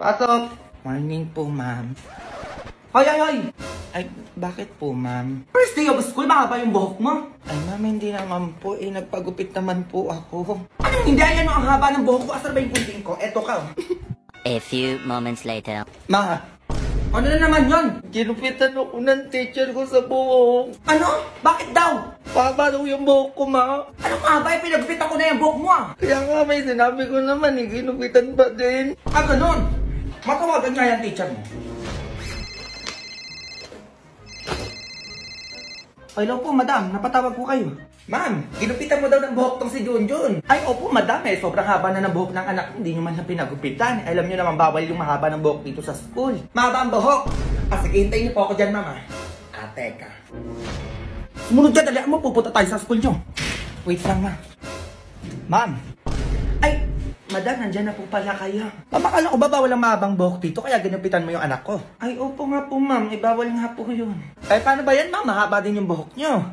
Pasok! Morning po, ma'am. Ay! Ay, bakit po, ma'am? First day of school, mahaba yung buhok mo. Ay, ma'am, hindi naman po. Nagpagupit naman po ako. Anong hindi? Ayan ang haba ng buhok ko. Asar ba yung kunting ko? Eto ka. A few moments later. Ma, Ano na naman yun? ginupitan ako ng teacher ko sa buhok. Ano? Bakit daw? Pabalo yung buhok ko, ma. Anong haba? Pinagpitan ko na yung buhok mo ah. Kaya nga, may sinabi ko naman, ginupitan pa din. Ah, ganun. Matawagan nga yung teacher mo. Hello po, madam. Napatawag po kayo. Ma'am, ginupitan mo daw ng buhok tong si Junjun. Ay, opo, madam. Sobrang haba na ng buhok ng anak. Hindi nyo man lang pinagupitan. Alam nyo naman, bawal yung mahaba ng buhok dito sa school. Mahaba ang buhok. Sige, hintayin niyo po ako dyan, mama. Teka. Sumunod dyan, dali mo. Pupunta tayo sa school nyo. Wait lang, ma. Ma'am. Ay, madam, nandyan na po pala kayo. Pamakala ko ba bawal ang mahabang buhok dito kaya ginupitan mo yung anak ko? Ay, opo nga po, ma'am. Bawal nga po yun. Ay, paano ba yan, ma'am? Mahaba din yung buhok nyo.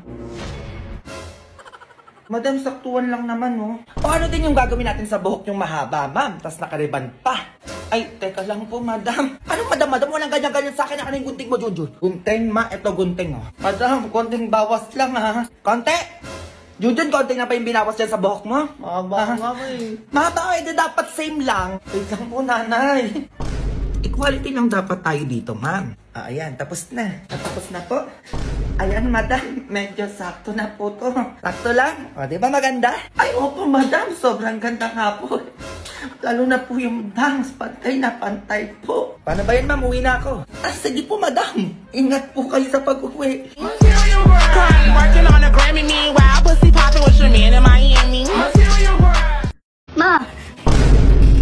Madam, saktuan lang naman, no? O ano din yung gagawin natin sa buhok yung mahaba, ma'am? Tapos nakariban pa. Ay, teka lang po, madam. Anong madam? Walang ganyan-ganyan sa akin. Ano yung gunting mo, Junjun? Gunting, ma. Ito gunting, oh. Madam, konting bawas lang, ha? Konti! Junjun, konting na pa yung binawas dyan sa buhok mo? Mahaba nga, eh. Mahaba, dapat same lang. Wait lang po, nanay. Equality lang dapat tayo dito, ma'am. Ayan, tapos na. Tapos na po. Ayan, madam. Medyo sakto na po to. Sakto lang. O, di ba maganda? Ay, opo, madam. Sobrang ganda nga po. Lalo na po yung bangs. Pantay na pantay po. Paano ba yan, ma'am? Uwi na ako. Sige po, madam. Ingat po kayo sa pag-uwi. Working on a Grammy, meanwhile, pussy poppin' with your man in Miami. Ma!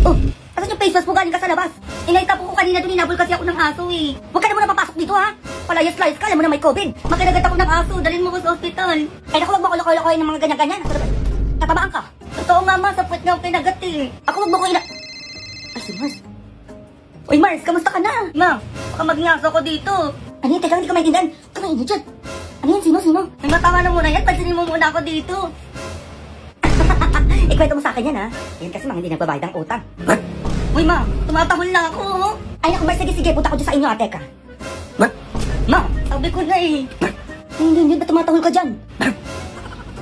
Oh, asan yung face mask mo? Galing ka sa labas. Inaita po ko kanina doon, inabol kasi ako ng aso eh. Huwag ka na muna papasok dito ha. Palayas-layas ka, alam mo na may COVID. Magkanagat ako ng aso, dalhin mo ko sa hospital. Ay naku, huwag mo kolokoy ng mga ganyan-ganyan. Natabaan ka. Totoo nga ma, sa puwet nga ako kinagat eh. Ako huwag mo ko Ay, si Mars. Uy Mars, kamusta ka na? Ma, baka magngaso ko dito. Ano yun? Teka, hindi ka maintindihan. Kamain niyo dyan. Ano yan? Sino? Ay, matama na muna yan. Pansinin mo muna ako dito. Ikwento mo sa akin yan ha. Yan kasi mga hindi nagbabayad ang utang. What? Uy ma, tumatahol na ako. Ay naku, Mars, sige, punta ko dyan sa inyo ate ka. What? Ma, sabi ko na eh. Hindi, ba't tumatahol ka dyan?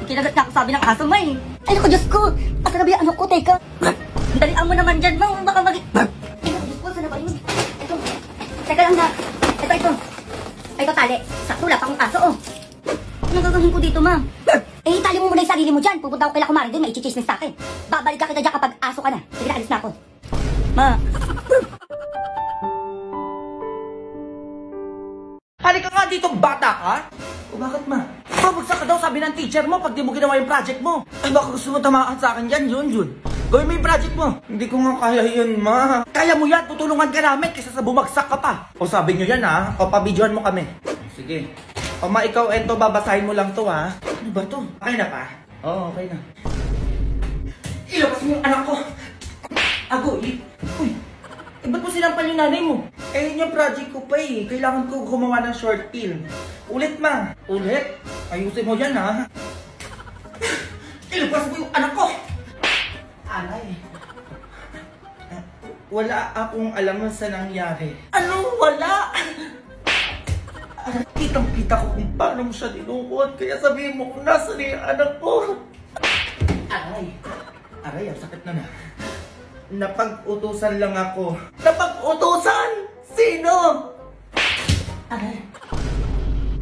Kinagat na ako sabi ng aso ma eh. Ay naku, Diyos ko. Asa na ba yung ano ko, teka? Dalian mo naman dyan ma, baka Ay naku, Diyos ko, sana ba yun? Ito, teka lang na. Ito. Ay, ito tali. Sakto, wala pa akong aso oh. Anong gagawin ko dito ma? Eh, itali mo muna yung sarili mo dyan. Pupunta ako kay Kumarin din, may i-chismis sa akin. Babalik ka kita dyan kapag aso ka na. Sige na, alis na ako. Ma. Halika nga dito, bata ka! O bakit, ma? Babagsak ka daw, sabi ng teacher mo, pag di mo ginawa yung project mo. Ay, baka gusto mo tamaan sa akin dyan, Junjun. Gawin mo yung project mo. Hindi ko nga kaya yun, ma. Kaya mo yan, tutulungan ka namin kaysa sa bumagsak ka pa. O sabi nyo yan, ha? O pabidyohan mo kami. Sige. O ma, ikaw, eto, babasahin mo lang to, ha? Ano ba to? Okay na pa? Oo, okay na. Ilabas mo yung anak ko. Agoy. Uy. Ba't mo sinampal yung nanay mo? Eh, yun yung project ko pa eh. Kailangan ko gumawa ng short film. Ulit, ma. Ulit? Ayusin mo yan, ha? Ilabas mo yung anak ko! Alay. Wala akong alam sa nangyari. Ano? Wala? Kitang-kita ko kung paano mo siya dinukot. Kaya sabihin mo kung nasa na yung anak ko. Aray. Aray, ang sakit na na. Napag-utusan lang ako. Napag-utusan? Sino? Aray.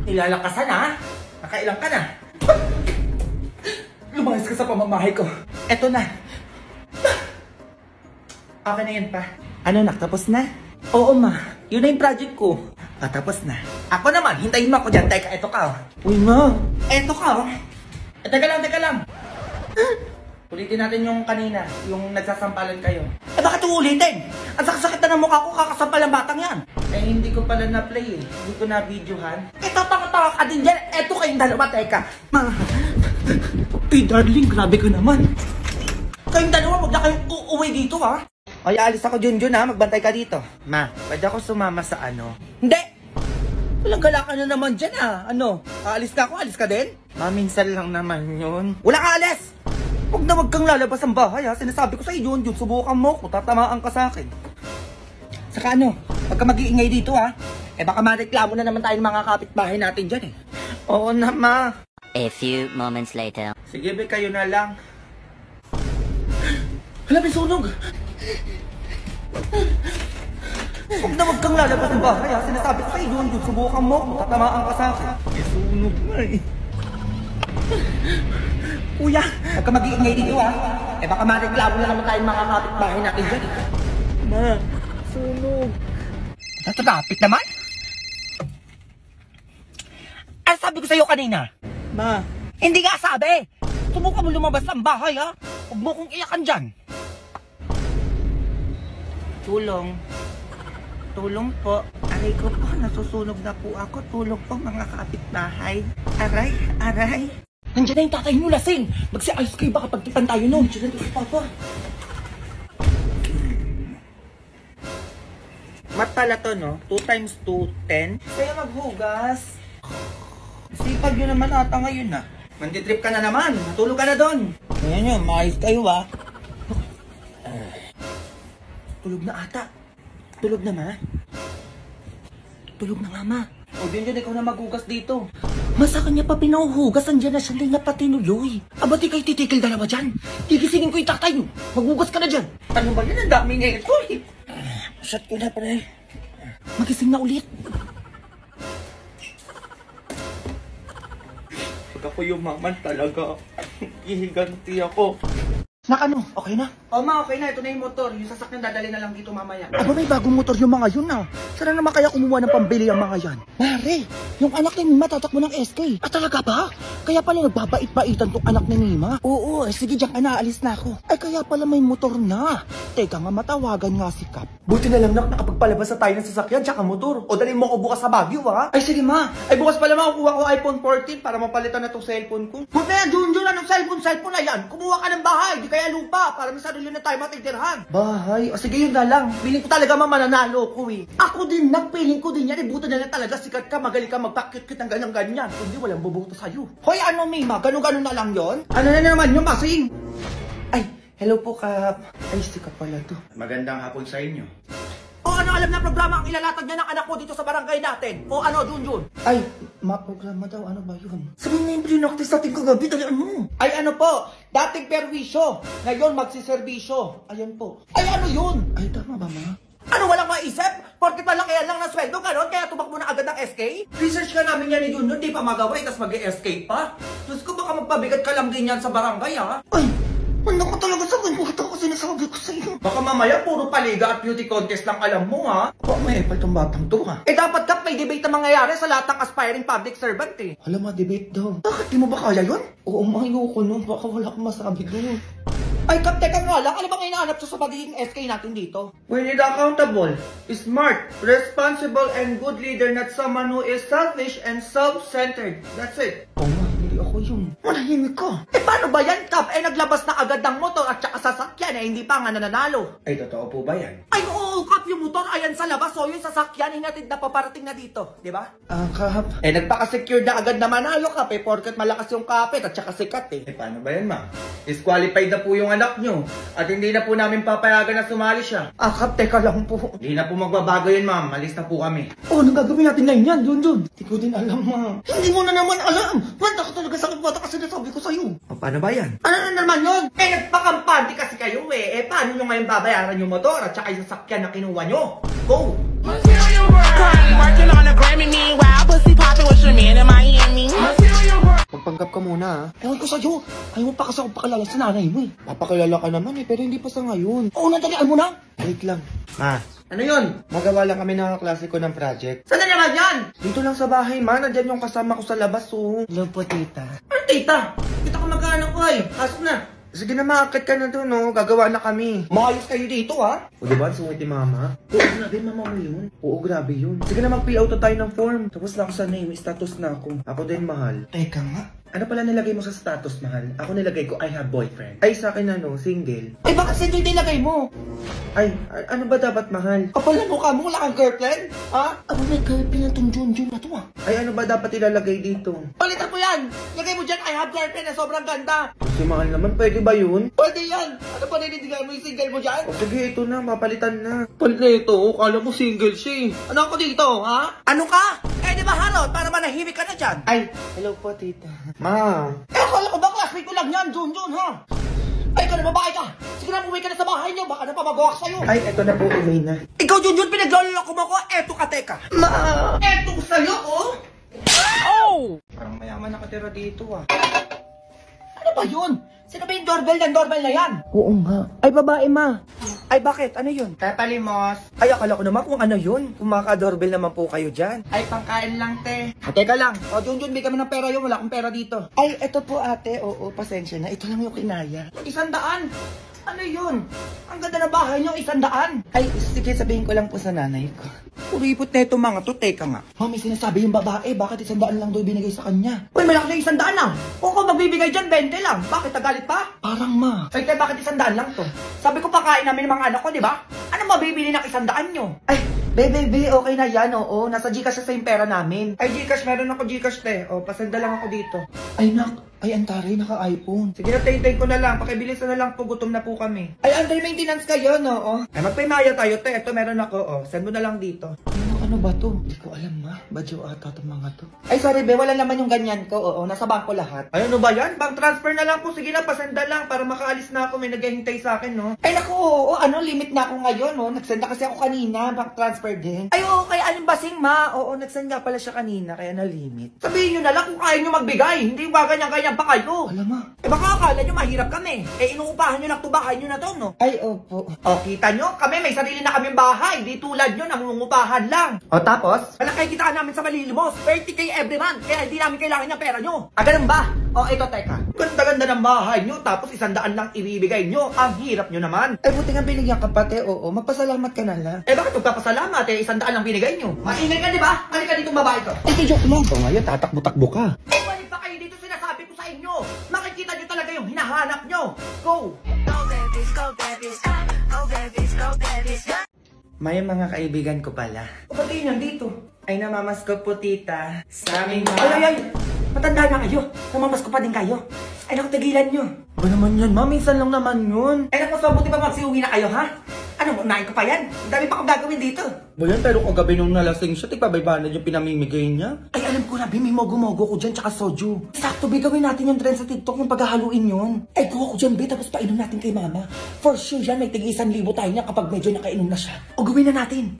Nilalakasan ha? Nakailang ka na? Lumayas ka sa pamamahay ko. Eto na. Okay na yan pa. Ano nak, tapos na? Oo ma, yun na yung project ko. Tapos na. Ako naman, hintayin mo ako dyan. Teka, eto ka oh. Uy ma, eto ka oh. Teka lang. Ulitin natin yung kanina, yung nagsasampalan kayo. Bakit uulitin? Ang sakit na ng mukha ko, kakasampal ang batang yan. Hindi ko pala na-play eh. Hindi ko na-videohan. Tanga-tanga ka din dyan. Eto kayong dalawa, teka. Darling, grabe ko naman. Kayong dalawa, wag na kayong uuwi dito ha. Ay, alis ako Junjun ha, magbantay ka dito. Ma, pwede ako sumama sa ano? Hindi! Walang galakan na naman dyan ha. Ano? Aalis ka ako, alis ka din? Minsan lang naman yun. Wala ka alis! Huwag kang lalabas ang bahay ha. Sinasabi ko sa iyo, Junjun, subukan mo ko, tatamaan ka sa akin. Saka ano, pagka mag-iingay dito ha, eh baka mareklamo na naman tayo ng mga kapitbahay natin dyan eh. Oo na, ma. A few moments later. Sige, be, kayo na lang. Hala, may sunog. Huwag kang lalabas ng bahay ha. Sinasabi ko sa'yo, Junjun, subukan mo. Tatamaan ka sa akin. May sunog na eh. Kuya, pagka mag-iingay dito ha, eh baka mareklamo na naman tayo ng mga kapitbahay natin dyan eh. Ma, sunog. Natatapit naman? Ano sabi ko sa'yo kanina? Ma, Hindi nga sabi! Subukan mo lumabas ng bahay ha! Huwag mo kong iyakan dyan! tulong. Tulong po. Aray ko po, nasusunog na po ako. Tulong po mga kapitbahay. Aray, aray. Nandiyan na yung tatay mo lasing! Magsi-ayos kayo baka pagtipan tayo nun! Nandiyan na si Papa! Mat pala to, no? 2 times 2, 10. Kaya maghugas. Sipag nyo naman ata ngayon, ah. Manditrip ka na naman! Matulog ka na doon! Ayan yun, maayos kayo, ah. Tulog na ata! Tulog na, ma? Tulog na nga, ma! O din dyan, ikaw na maghugas dito! Ma, sa kanya pa pinahuhugas, andyan na siya na patinuloy! Aba, di kayo titikil dalawa dyan! Gigisingin ko yung tatay nyo! Maghugas ka na dyan! Ano ba yun? Ang dami nito, eh. Shot ko na, pre. Magising na ulit! Pag ako yumaman talaga, ihiganti ako. Nak ano, okay na? O ma, okay na. Ito na yung motor. Yung sasakyan dadali na lang dito mamaya. Aba, may bagong motor yung mga yun ah. Sana naman kaya kumuha ng pambili ang mga yan. Mare, yung anak ni Mima tatakbo ng SK. Ah, talaga ba? Kaya pala nagbabait-baitan tong anak ni Mima. Oo, sige diyan ka na, alis na ako. Ay, kaya pala may motor na. Teka nga, matawagan nga si Kap. Buti na lang nakapagpalabas na tayo ng sasakyan tsaka motor. O dalhin mo ko bukas sa Baguio, ha? Ay, sige ma. Ay, bukas pala makukuha ko iPhone 14 para mapalitan na tong cellphone ko. Huwag na yan, Junjun, anong cellphone na yan? Kumuha ka ng bahay, di kaya lupa, para may sarili na tayo matitirhan. Bahay? O sige, yun na lang. Feeling ko talaga mananalo ko eh. Ako din, nagpiling ko din yan. Ibuto na lang talaga, sikat ka, magaling ka, magpakit-kit ng ganyan-ganyan. Kundi walang bubuto sa'yo. Hoy, ano, Mima? Ganun-ganun na lang yon? Ano na naman yung masing? Ay, hello po, Kap. Ay, sikat pala to. Magandang hapon sa inyo. O ano alam na programa ang ilalatag niya ng anak mo dito sa barangay natin? O ano, Junjun? Ay, ma-programa daw. Ano ba yun? Sabihin na yung pinaktis natin kagabi, dalian mo. Ay ano po, dating perwisyo, ngayon magsiservisyo. Ayan po. Ay ano yun? Ay, tama ba, ma? Ano walang maisip? Porke pala kaya lang ng sweldo ganon, kaya tumakbo na agad ng SK? Research ka namin yan ni Junjun, di pa magawa, tapos mag-SK pa? Diyos ko, baka magpabigat ka lang din yan sa barangay, ha? Ay, ano ko talaga sa akin? Bakit ako sinasabi ko sa'yo? Baka mamaya puro paliga at beauty contest lang alam mo, ha? Baka may epal tong batang to, ha? Eh dapat Kap, may debate na mangyayari sa lahat ng aspiring public servant, eh. Hala, ma-debate daw. Bakit di mo ba kaya yun? Oo, ayoko nun. Baka wala akong masabi doon. Ay, Kap, teka nga lang, ano bang hinahanap sa pagiging SK natin dito? We need accountable, smart, responsible, and good leader, not someone who is selfish and self-centered. That's it. Oo nga, hindi ako yun. Manahimik ka. Eh paano ba yan, Kap? Eh naglabas na agad ng motor at saka sasakyan, eh hindi pa nga nananalo. Ay, totoo po ba yan? Ay oo, Kap, yung motor ayan sa labas, so yung sasakyan hinatid na paparating na dito, di ba? Kap. Eh nagpaka-secure na agad na manalo, Kap, eh porket malakas yung kapit at saka sikat, eh. Eh, paano ba yan, ma? Disqualified na po yung anak nyo. At hindi na po namin papayagan na sumali siya. Kap, teka lang po. Hindi na po magbabago yun, ma'am. Malis na po kami. Oh, anong gagawin natin ngayon yan, Junjun? Hindi ko din alam, ma. Hindi mo na naman alam. Manda ka talaga sa bata kasi nasabi ko sa'yo. O, paano ba yan? Ano na naman yun? Eh, nagpakampante kasi kayo eh. Eh, paano nyo ngayon babayaran yung motor at saka yung sakyan na kinuha nyo? Go! Currently working on a Grammy, meanwhile, pussy popping with your man in Miami. Magpanggap ka muna, ha? Ewan ko sa'yo. Ayaw mo pa kasi ako pakilala sa nanay mo eh. Papakilala ka naman, eh. Pero hindi pa sa ngayon. Oo, natalian mo na. Wait lang. Ma, Ano yun? magawa lang kami ng klase ko ng project. Saan na naman yan? Dito lang sa bahay, ma. Nandyan yung kasama ko sa labas, oh. Hello po, tita. Ano, tita? Kita ko magkaanak ko eh. Pasok na. Sige na, maakit ka na doon, oh. Gagawa na kami. Maayos kayo dito ha. O, diba? Ang sungit ni mama. Oo, grabe mama mo yun. Oo, grabe yun. Sige na, mag-fill out na tayo ng form. Tapos na ako sa name, status na ako. Ako din, mahal. Teka nga. Ano pala nilagay mo sa status, mahal? Ako nilagay ko, I have boyfriend. Ay, sa akin ano, single. Eh bakit single nilagay mo? Ay, ano ba dapat, mahal? Kapal na mukha mo, wala kang girlfriend? Ha? Ano may girlfriend na tong Junjun na to ah? Ay, ano ba dapat ilalagay dito? Palitan mo yan! Lagay mo dyan, I have girlfriend na sobrang ganda! Si mahal naman, pwede ba yun? Pwede yan! Ano pa ninindigan mo yung single mo dyan? O sige, ito na, mapalitan na. Palit na ito, kala mo single siya eh. Ano ako dito, ha? Ano ka? Eh di ba Harot, para manahimik ka na dyan? Ay, hello po, tita. Ma'am. Eh akala ko ba classmate ko lang yan, Junjun ha? Ay, ikaw na babae ka! Sige na, umuwi ka na sa bahay niyo, baka na pamagawak sa'yo! Ay, eto na po, uwi na. Ikaw, Junjun, pinagloloko mo ko, eto ka, teka! Eto sa'yo, oh! Parang mayaman nakatira dito, ah. Ano ba yun? Sino ba yung doorbell na yan? Oo nga. Ay, babae, ma. Ay, bakit? Ano yun? Papalimos. Ay, akala ko naman kung ano yun. Kung maka-doorbell naman po kayo dyan. Ay, pangkain lang, te. Teka lang. O, Junjun, bigyan mo ng pera yun. Wala akong pera dito. Ay, eto po, ate. Oo, pasensya na. Ito lang yung kinaya. 100? Ano yun? Ang ganda na bahay niyo, 100? Ay, sige, sabihin ko lang po sa nanay ko. Kuripot na ito mga to, teka nga. Mami, sinasabi yung babae, bakit 100 lang daw binigay sa kanya? Uy, malaki na 100 lang. Kung ako magbibigay dyan, 20 lang. Bakit nagalit pa? Parang ma. Ay, te, bakit 100 lang to? Sabi ko pakain namin ng mga anak ko, di ba? Ano mabibili ng 100 nyo? Ay, baby, okay na yan, oo. Nasa Gcash sa yung pera namin. Ay, Gcash, meron ako Gcash, te. O, pasenda lang ako dito. Ay, ay, antari, naka-iPhone. Sige na, tay ko na lang. Pakibilisan na lang po, gutom na po kami. Ay, under maintenance kayo, no? Oh. Ay, magpimaya tayo, te. Ito meron ako, o. Send mo na lang dito. Ano ba to? Hindi ko alam, ma. Badyo ata itong mga to. Ay, sorry, be. Wala naman yung ganyan ko, oo. Nasa bangko lahat. Ay, ano ba yan? Bank transfer na lang po. Sige na, pasenda lang para makaalis na ako. May naghihintay sa akin, no? Ay, naku, oo. Ano, limit na ako ngayon, no? Nagsenda kasi ako kanina. Bank transfer din. Ay, oo. Kaya aling basing, ma. Oo, nagsend nga pala siya kanina. Kaya na-limit. Sabihin nyo na lang kung kaya nyo magbigay. Hindi ba ganyan-ganyan pa kayo? Alam, ma. Eh, baka akala nyo mahirap kami. Eh, inuupahan nyo lang to bahay nyo na to, no? Ay, opo. O, kita nyo? Kami may sarili na kaming bahay. Di tulad nyo, nangungupahan lang. O, tapos? Malaki kita namin sa Malilimos. 30K every month. Kaya hindi namin kailangan yung pera nyo. Ah, ganun ba? O, ito, teka. Ganda-ganda ng bahay nyo. Tapos 100 lang ibibigay nyo. Ang hirap nyo naman. Ay, buti nga binigyan ka pati, oo. Magpasalamat ka na lang. Eh, bakit magpapasalamat? Eh, 100 lang binigay nyo. Maingay ka, di ba? Halika dito, babae ko. Ay, joke mo. Ito ngayon, tatakbo-takbo ka. Eh, balik pa kayo dito, sinasabi ko sa inyo. Makikita nyo talaga yung hinahanap nyo. Go! May mga kaibigan ko pala. O, ba't kayo nandito? Ay, namamas ko po, tita. Sa aming Ay! Matanda na kayo. Namamas ko pa din kayo. Ay, naku, tigilan nyo. Ba naman yun, ma? Minsan lang naman yun. Ay, naku, so buti pa magsiuwi na kayo, ha? Ano, unahin ko pa yan? Ang dami pa akong gagawin dito. Ba yan, pero kagabi nung nalasing siya, tigpabay-banad yung pinamimigay niya. Ay, alam ko na, Bi, may mogo-mogo ko dyan, tsaka soju. Sakto, Bi, gawin natin yung trend sa TikTok, yung paghahaluin yun. Ay, kuha ko dyan, Bi, tapos painom natin kay mama. For sure yan, may tig 1,000 tayo niya kapag medyo nakainom na siya. O, gawin na natin.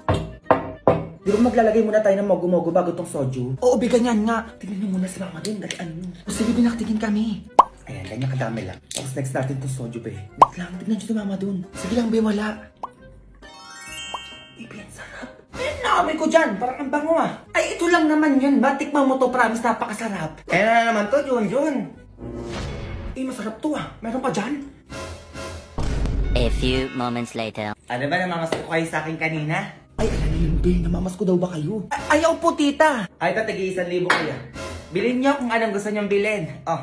Di ba maglalagay muna tayo ng mogo-mogo bago tong soju? Oo, Bi, ganyan nga. Tingnan nyo muna si mama din, dalian nyo. O, sige, Bi, nakatingin kami. Ayan, ganyan kadami lang. Tapos next natin tong soju, Bi. Wait lang, tignan nyo si mama dun. Sige lang, Bi, wala. Ibi, ang sarap. Ay, naamoy ko dyan. Parang ang bango ah. Ay, ito lang naman yun. Batikman mo to, promise, napakasarap. Ayan na naman to, Junjun. Eh, masarap to ah. Meron pa dyan? A few moments later. Ano ba, namamas ko kayo sa akin kanina? Ay, alam niyo yun, Be. Namamas ko daw ba kayo? Ay, ayaw po, tita. Ay, ito, tig 1,000 kaya. Bilhin niyo kung anong gusto niyong bilhin. Oh,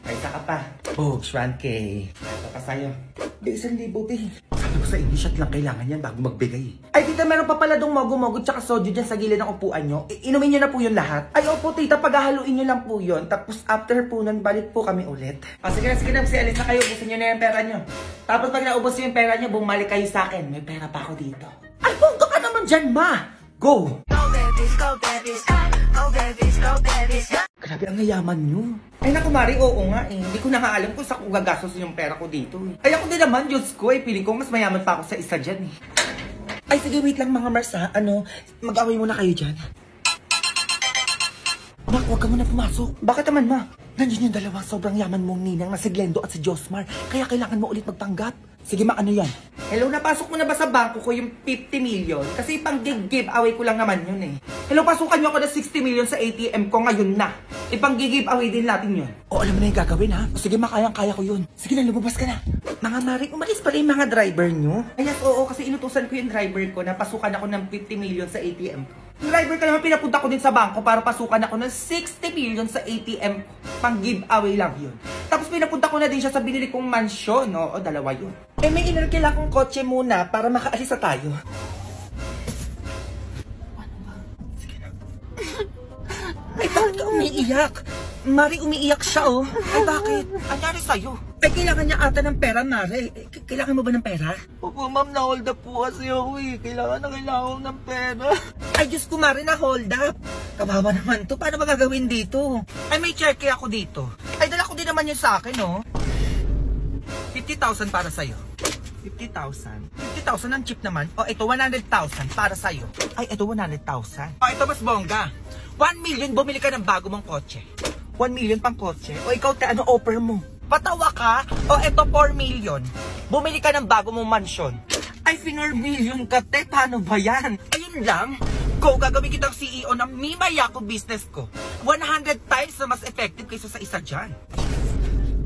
ay, saka pa. Bogs, 1K. Ito pa sa'yo. Be, 1,000, Be. Sabi ko sa inyo, shot lang kailangan yan bago magbigay. Ay, tita, meron pa pala dong mogo-mogo tsaka soju dyan sa gilid ng upuan nyo. Inumin nyo na po yun lahat. Ay, opo, tita, paghahaluin nyo lang po yun. Tapos, after po nun, balik po kami ulit. Oh, sige na, si alis na kayo. Ubusin niyo na yung pera niyo. Tapos pag naubos niyo yung pera niyo, bumalik kayo sa akin. May pera pa ako dito. Ay, bongga ka naman dyan, ma! Go! Grabe ang yayaman nyo. Ay naku, Mari, oo nga eh. Hindi ko na nga alam kung saan ko gagastos yung pera ko dito eh. Ay ako din naman, Diyos ko eh. Piling ko mas mayaman pa ako sa isa dyan eh. Ay, sige, wait lang mga Mars ha. Ano, mag-away muna kayo dyan. Mak, huwag ka muna pumasok. Bakit naman, ma? Nandiyan yung dalawang sobrang yaman mong ninang na si Glendo at si Josmar. Kaya kailangan mo ulit magpanggap. Sige, ma, ano yan? Hello, napasok mo na ba sa bangko ko yung 50 million? Kasi pang giveaway ko lang naman yun eh. Hello, pasukan nyo ako ng 60 million sa ATM ko ngayon na. Ipang giveaway din natin yun. O, alam mo na yung gagawin ha? O, sige, ma, kaya ko yun. Sige na, lumabas ka na. Mga Mari, umalis pala yung mga driver nyo? Ay, yes, oo, kasi inutusan ko yung driver ko na pasukan ako ng 50 million sa ATM ko. Driver ka naman, pinapunta ko din sa bangko para pasukan ako ng 60 million sa ATM. Pang giveaway lang yun. Tapos pinapunta ko na din siya sa binili kong mansyon. Oo, dalawa yun. Eh, may inarkila kong kotse muna para makaalis na tayo. Ay, bakit ka umiiyak? Mari, umiiyak siya, oh. Ay, bakit? Anyari sa'yo? Ay, kailangan niya ata ng pera, Mari. Kailangan mo ba ng pera? Opo, ma'am, na-hold up po kasi ako eh. Kailangan ko ng pera. Ay, Diyos ko, Mari, na-hold up. Kabawa naman to. Paano ba gagawin dito? Ay, may cheque ako dito. Ay, dala ko din naman yun sa akin, oh. 50,000 para sa'yo. 50,000. 50,000 ang cheap naman. O, ito, 100,000 para sa'yo. Ay, ito, 100,000. O, ito, mas bongga. 1 million, bumili ka ng bago mong kotse. 1 million pang kotse. O, ikaw, ano offer mo? Patawa ka? O, ito, 4 million. Bumili ka ng bago mong mansyon. Ay, 4 million ka, te. Paano ba yan? Ayun lang. Go, gagawin kitang CEO ng Mimaya ko business ko. 100 times na mas effective kaysa sa isa dyan.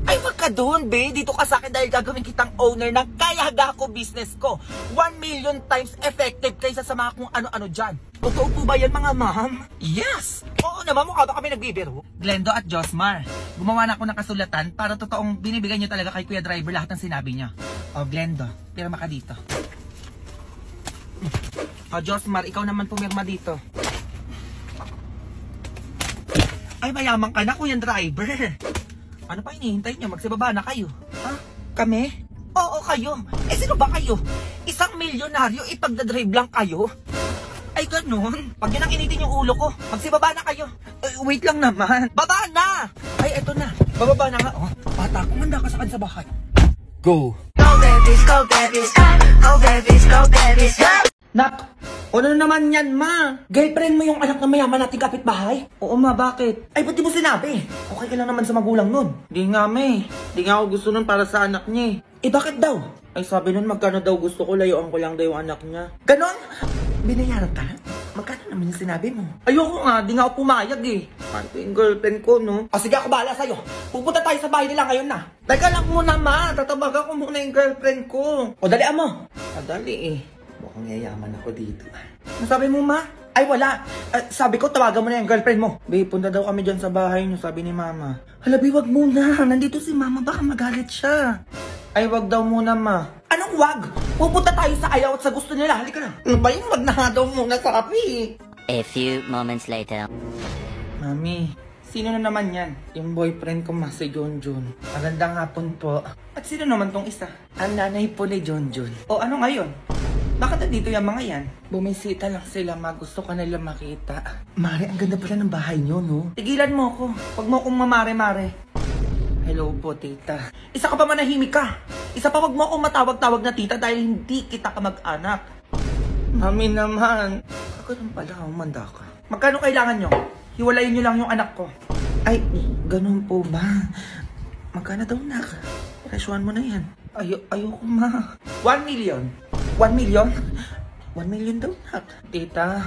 Ay, wag ka doon, be. Dito ka sa akin dahil gagawin kitang owner ng Kayaga ko business ko. 1 million times effective kaysa sa mga kung ano-ano dyan. Totoo po ba yan, mga ma'am? Yes! Oo naman, mukha ba kami nagbibiro? Glendo at Josmar, gumawa na ako ng kasulatan para totoong binibigay nyo talaga kay Kuya Driver lahat ng sinabi niya. O, Glendo, pirma ka dito. O, Josmar, ikaw naman pumirma dito. Ay, mayaman ka na, Kuya Driver. Ano pa hinihintay nyo? Magsibaba na kayo. Ha? Kami? Oo, kayo. Eh, sino ba kayo? Isang milyonaryo, ipagdadrive lang kayo? Ay, ganun. Pag yun ang initin yung ulo ko, magsibaba na kayo. Wait lang naman. Baba na! Ay, eto na. Bababa na nga. Oh, bata, kumanda ka sa akin sa bahay. Go! Go babies, go babies, go babies, go babies, go! Nak! Ano naman yan, ma? Girlfriend mo yung anak na mayaman nating kapitbahay? Oo, ma, bakit? Ay, ba't di mo sinabi? Okay ka lang naman sa magulang nun. Di nga, me. Di nga ako gusto nun para sa anak niya. Eh, bakit daw? Ay, sabi nun, magkano daw gusto ko, layuan ko lang daw yung anak niya. Ganon? Binayaran ka? Magkano naman yung sinabi mo? Ayoko nga, di nga ako pumayag eh. Paano yung girlfriend ko, no? O sige, ako bahala sa'yo. Pupunta tayo sa bahay nila ngayon na. Teka lang muna, ma. Tatabagan ko muna yung girlfriend ko. O, dalian mo. Dali eh. Mukhang yayaman ako dito. Nasabi mo, ma? Ay, wala. Sabi ko, tawagan mo na yung girlfriend mo. Babe, punta daw kami dyan sa bahay niyo, sabi ni mama. Hala, babe, wag muna. Nandito si mama, baka magalit siya. Ay, wag daw muna, ma. Anong wag? Pupunta tayo sa ayaw at sa gusto nila. Halika na. Ano ba yung wag na daw muna, sabi? A few moments later. Mami, sino na naman yan? Yung boyfriend ko, si Junjun. Magandang hapon po. At sino naman tong isa? Ang nanay po ni Junjun. O ano ngayon? Bakit nandito yung mga yan? Bumisita lang sila, ma. Gusto ka nila makita. Mare, ang ganda pala ng bahay nyo, no? Tigilan mo ako. Huwag mo akong mamare-mare. Hello po, tita. Isa ka pa manahimik ka. Isa pa, wag mo akong matawag-tawag na tita dahil hindi kita ka mag-anak. Mami naman. Ganun pala, umanda ka. Magkano kailangan nyo? Hiwalayin nyo lang yung anak ko. Ay, ganun po ba? Magkano daw, nak? Presyuhan mo na yan. Ayoko, ma. 1 million. 1 million? 1 million daw, nak. Tita.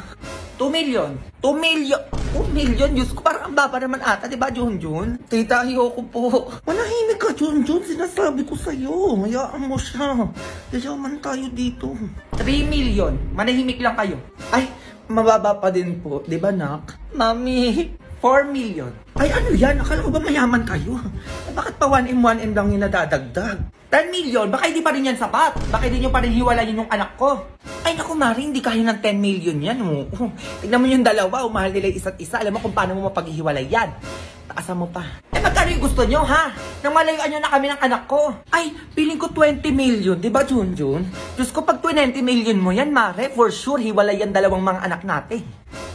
2 million. 2 million. 2 million? Diyos ko, parang ang baba naman ata, diba, Junjun? Tita, ayoko po. Manahimik ka, Junjun. Sinasabi ko sa'yo. Hayaan mo siya. Yayaman tayo dito. 3 million. Manahimik lang kayo. Ay, mababa pa din po. Diba, nak? Mami, 4 million. Ay, ano yan? Akala ko ba mayaman kayo? Eh, bakit pa 1M lang yung nadadagdag? 10 million? Baka hindi pa rin yan sapat. Baka hindi nyo pa rin hiwalayin yung anak ko. Ay, naku, Mari, hindi kaya ng 10 million yan. Tignan mo yung dalawa, mahal nila isa't isa. Alam mo kung paano mo mapaghihiwalay yan. Taasan mo pa. Eh, magkano yung gusto nyo, ha? Nang malayuan nyo na kami ng anak ko. Ay, feeling ko 20 million. Diba, Junjun? Diyos ko, pag 20 million mo yan, Mare, for sure, hiwalay yan dalawang mga anak natin.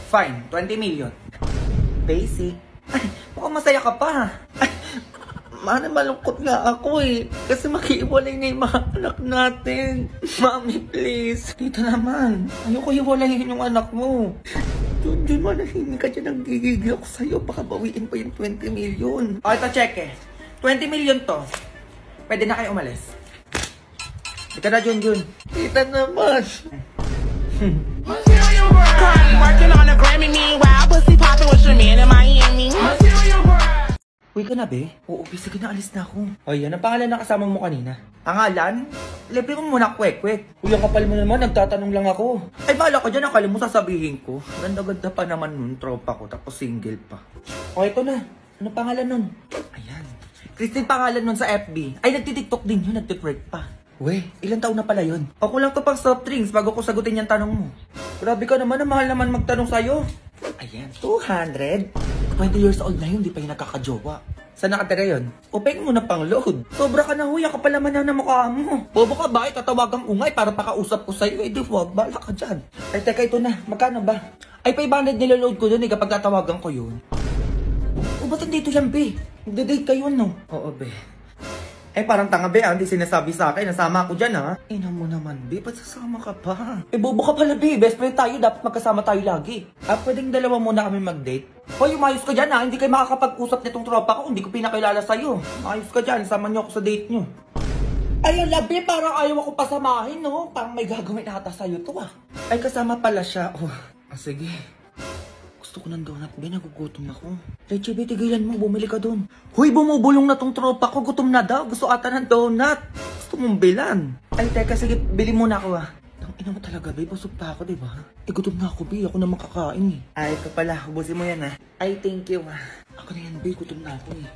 Fine, 20 million. Basic. Ay, mukhang masaya ka pa. Ay, Mare, malungkot nga ako eh. Kasi makiiwalay na yung mga anak natin. Mami, please. Dito naman. Ayoko hiwalayin yung anak mo. Junjun, manahimik ka dyan. Nagigigil ako sa'yo. Baka bawiin pa yung 20 million. O, ito, check eh. 20 million to. Pwede na kayo umalis. Ito na, Junjun. Kita naman. Crying, working on a Grammy, meanwhile, pussy popping with your man in Miami. Uy ka na, be? Oo, be, sige na, alis na ako. O yan, ang pangalan na kasama mo kanina. Pangalan? Libre mo muna, kwek-kwek. Uy, ang kapal mo naman, nagtatanong lang ako. Ay, bahala ka dyan, akala mo sasabihin ko. Ganda-ganda pa naman nun, tropa ko, tapos single pa. O, ito na. Ano pangalan nun? Ayan. Christine pangalan nun sa FB. Ay, nagtitiktok din yun, nagtitwerk pa. Weh, ilang taon na pala yun? Ako lang to pang soft drinks bago ko sagutin yung tanong mo. Grabe ka naman, mahal naman magtanong sa'yo. Ayan, 200? 20 years old na yun, di pa yung nakakajowa. Saan nakatira yun? Upeng mo na pang load. Sobra ka na huya, ka pala man na mukha mo. Bobo ka ba? Tatawagang ungay para pakausap ko sa'yo. Eh di wag, bala ka dyan. Ay teka, ito na. Magkano ba? Ay 500 niloload ko dun eh kapag tatawagan ko yun. O ba't dito yan, be? Magdadate kayo, no? Oo, be. Eh, parang tanga, be, hindi sinasabi sa akin. Nasama ako dyan, ha? Ina mo naman, be. Ba't sasama ka pa? Eh, bobo ka pala, be. Best friend tayo. Dapat magkasama tayo lagi. Ah, pwedeng dalawa muna kami mag-date? Hoy, umayos ka dyan, ha? Hindi kayo makakapag-usap nitong tropa ko. Hindi ko pinakilala sa'yo. Umayos ka dyan. Sama niyo ako sa date niyo. Ayun, labi. Parang ayaw ako pasamahin, no? Parang may gagawin ata sa'yo to, ah. Ay, kasama pala siya. Oh, sige. Gusto ko ng donut, be. Nagugutom ako. Leche, be, tigilan mo. Bumili ka dun. Huy, bumubulong na tong tropa ko. Gutom na daw. Gusto ata ng donut. Gusto mong bilan. Ay, teka, sige. Bili muna ako, ah. Ina mo talaga, be. Busog pa ako, diba? Eh, gutom na ako, be. Ako na makakain, eh. Ay, ito pala. Ubusin mo yan, ah. Ay, thank you, ah. Ako na yan, be. Gutom na ako, eh.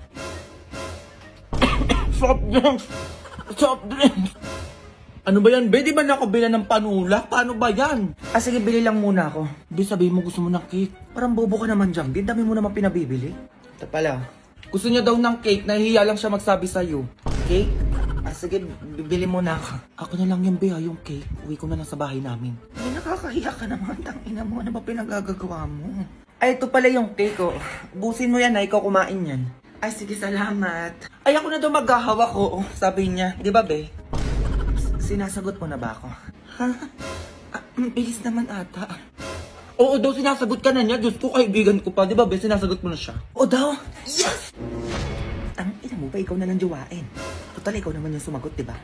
Soft drinks! Soft drinks! Ano ba yan, be? Di ba nakabila ng panulak? Paano ba yan? Ah, sige, bili lang muna ako. Be, sabihin mo gusto mo ng cake. Parang bobo ka naman dyan, be. Dami mo naman pinabibili. Ito pala. Gusto niya daw ng cake. Nahihiya lang siya magsabi sa'yo. Cake? Ah, sige, bibili muna ako. Ako na lang yung be, yung cake. Uwi ko na lang sa bahay namin. Ay, nakakahiya ka naman. Tangina mo. Ano ba pinagagagawa mo? Ay, ito pala yung cake, oh. Busin mo yan, na ikaw kumain yan. Ay, sige, salamat. Ay, ako na daw maghahawak, oh. Sabi niya. Di ba, be? Sinasagot mo na ba ako? Ha? Ah, bilis naman ata. Oo daw, sinasagot ka na niya. Diyos ko, kaibigan ko pa. Di ba, be? Sinasagot mo na siya. O daw? Yes! Ang ina mo ba, ikaw na lang jowain. Total, ikaw naman yung sumagot, di ba?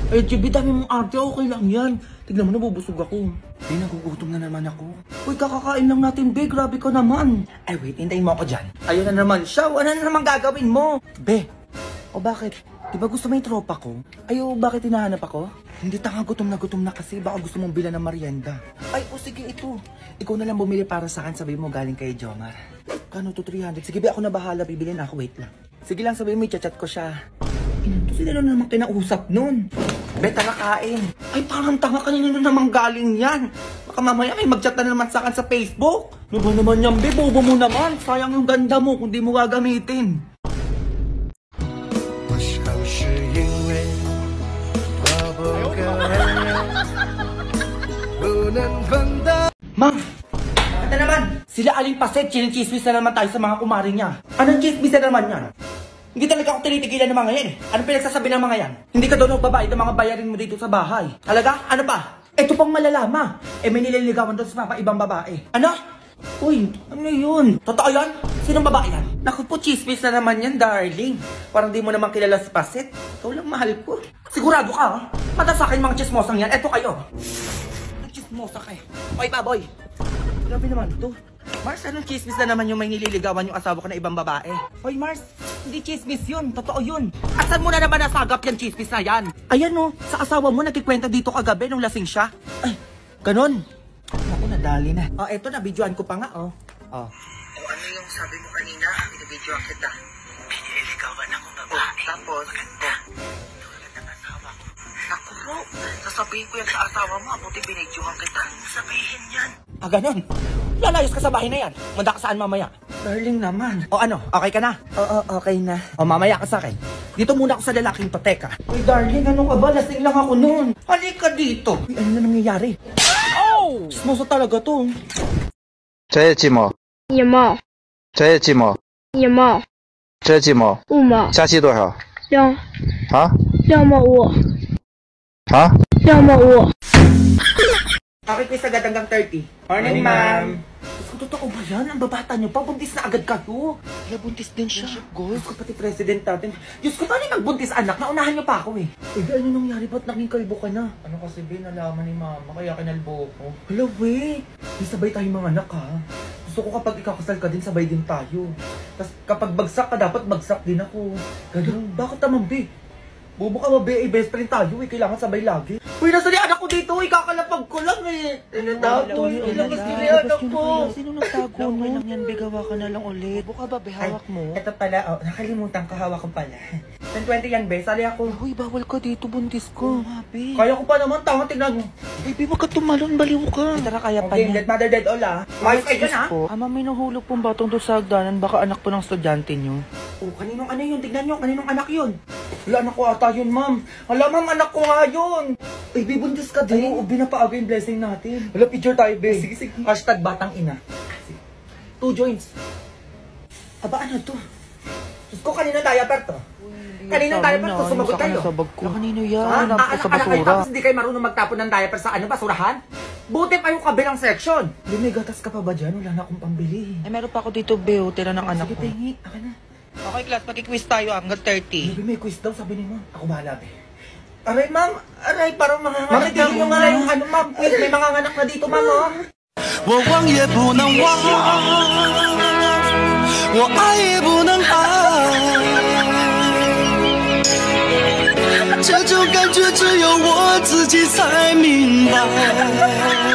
Ay, Chibi, dami mong arte. Okay lang yan. Tignan mo, nabubusog ako. Be, nagugutom na naman ako. Uy, kakakain lang natin, be. Grabe ka naman. Ay, wait, hintayin mo ako dyan. Ayun na naman siya. Ano na naman gagawin mo? Be, o bakit? Di ba gusto mo yung tropa ko? Ayo, bakit hinahanap ako? Hindi, tanga, gutom na kasi. Baka gusto mong bilan ng merienda. Ay, o sige, ito. Ikaw na lang bumili para sa akin. Sabi mo galing kay Jomar. Kano to, 300? Sige, be, ako na bahala. Bibili na ako. Wait lang. Sige lang, sabi mo, i-chat ko siya. Ito, sila na naman kinausap nun. Be, tara kain. Ay, parang tanga, kanina na naman galing yan. Baka mamaya may mag-chat na naman sa akin sa Facebook. Ano ba naman yan, be? Bobo mo naman. Sayang yung ganda mo kung di mo gagamitin. Ma! Bakit na naman? Sila Aling Paset, chinichismis na naman tayo sa mga kumari niya. Anong chismis na naman yan? Hindi talaga ako tinitigilan ng mga yan eh. Anong pinagsasabi ng mga yan? Hindi ka daw nagbabayad ng mga bayarin mo dito sa bahay. Talaga? Ano pa? Ito pang malalama. Eh may nililigawan doon sa mga ibang babae. Ano? Uy, ano yun? Totoo yan? Sinong babae yan? Naku po, chismis na naman yan, darling. Parang di mo naman kilala si Paset. Ikaw lang mahal ko. Sigurado ka, ha? Mata sa akin mga chismosang yan. Eto kayo. Nagchismosa kayo. Oy, baboy. Grabe naman ito. Mars, anong chismis na naman yung may nililigawan yung asawa ko na ibang babae? Hoy, Mars, hindi chismis yun. Totoo yun. Asan mo na naman nasagap yung chismis na yan? Ayan no, sa asawa mo nagkikwenta dito kagabi nung lasing siya. Ay, ganun. Ako, nadali na. Oh, eto na, videoan ko pa nga, oh. Oh. Ano yung sabi mo kanina? Binibidyoan kita. Nililigawan akong babae. Tapos? Maganda. Maganda ng asawa ko. Naku bro, sasabihin ko yan sa asawa mo. Abuti binidyoan kita. Sabihin yan. Ah, ganun. Lalayos ka sa bahay na yan. Manda ka saan mamaya? Darling naman. O ano, okay ka na? Oo, okay na. O mamaya ka sa akin. Dito muna ako sa lalaking pateka. Uy, darling, ano ka ba? Lasing lang ako noon. Halika dito. Uy, ano na nangyayari? Oh! Chismoso talaga to. 这寂寞，一毛这寂寞，一毛这寂寞， 5毛加期多少？ 啊2毛5啊！ 2毛5。 Bakit may sagad hanggang 30? Morning, ma'am. Diyos ko, totoo ba yan? Ang babata niyo pa, buntis na agad kayo. Kaya buntis din siya. Diyos ko, pati president natin. Diyos ko, paano yung magbuntis anak? Naunahan niyo pa ako eh. Eh, ano nangyari? Ba't naging kalbo ka na? Ano kasi, Ben, nalaman ni mama, kaya kinalbo ko. Hala, we. May sabay tayong mga anak, ha? Gusto ko kapag ikakasal ka din, sabay din tayo. Tapos kapag bagsak ka, dapat bagsak din ako. Ganun. Bakit naman, be? Bobo ka ba, be? Eh, best friend tayo eh. Kailangan sabay lagi. Uy, nasa ni anak ko dito eh. Kakalapag ko lang eh. Tinatago eh. Ilabas nila yung anak ko. Sino nagtago mo? Okay lang yan, be. Gawa ka na lang ulit. Buka ba, be? Hawak mo. Ito pala, oh. Nakalimutan ko. Hawak ko pala. 10-20 yan, be. Sali ako. Uy, bawal ka dito, buntis ko. Be. Kaya ko pa naman. Tama, tingnan mo. Baby, wag ka tumalon. Baliw ka. Tara, kaya pa Okay, niya. dead mother, dead all ah. Mayos kayo dyan ah. po. Ama, may nahulog pong batong doon sa hagdanan. Baka anak po ng estudyante nyo. Oh, kaninong ano yun? Tignan nyo, kaninong anak yun? Wala, anak ko ata yun, ma'am. Wala, ma'am, anak ko nga yun. Ay, be, buntis ka din. Ay, binapaaga yung blessing natin. Wala, picture tayo, be. Sige, sige. Hashtag batang ina. 2 joints. Aba, ano to? Diyos ko, kaninong diaper to? Kaninong diaper to? Sumagot kayo. Kanino yan? Ha? Hanap ko sa Anak kayo, basura. tapos hindi kayo marunong magtapon ng diaper sa ano, basurahan? Buti pa yung kabilang section. Hindi, may gatas ka pa ba dyan? Wala na akong pambili. Ay, meron pa ako dito, Beo. Tira ng anak Sige, ko. tingi. Akin na. Okay, class. Pag-quiz tayo hanggang 30. Baby, may quiz daw, sabi ni ma'am. Ako bahala, be. Aray, ma'am. Aray, parang manganganak. Ma'am, tigil nyo nga yung ano, ma'am. Quiz, may manganganak na dito, ma'am, oh. 我忘也不能忘，我爱也不能爱，这种感觉只有我自己才明白。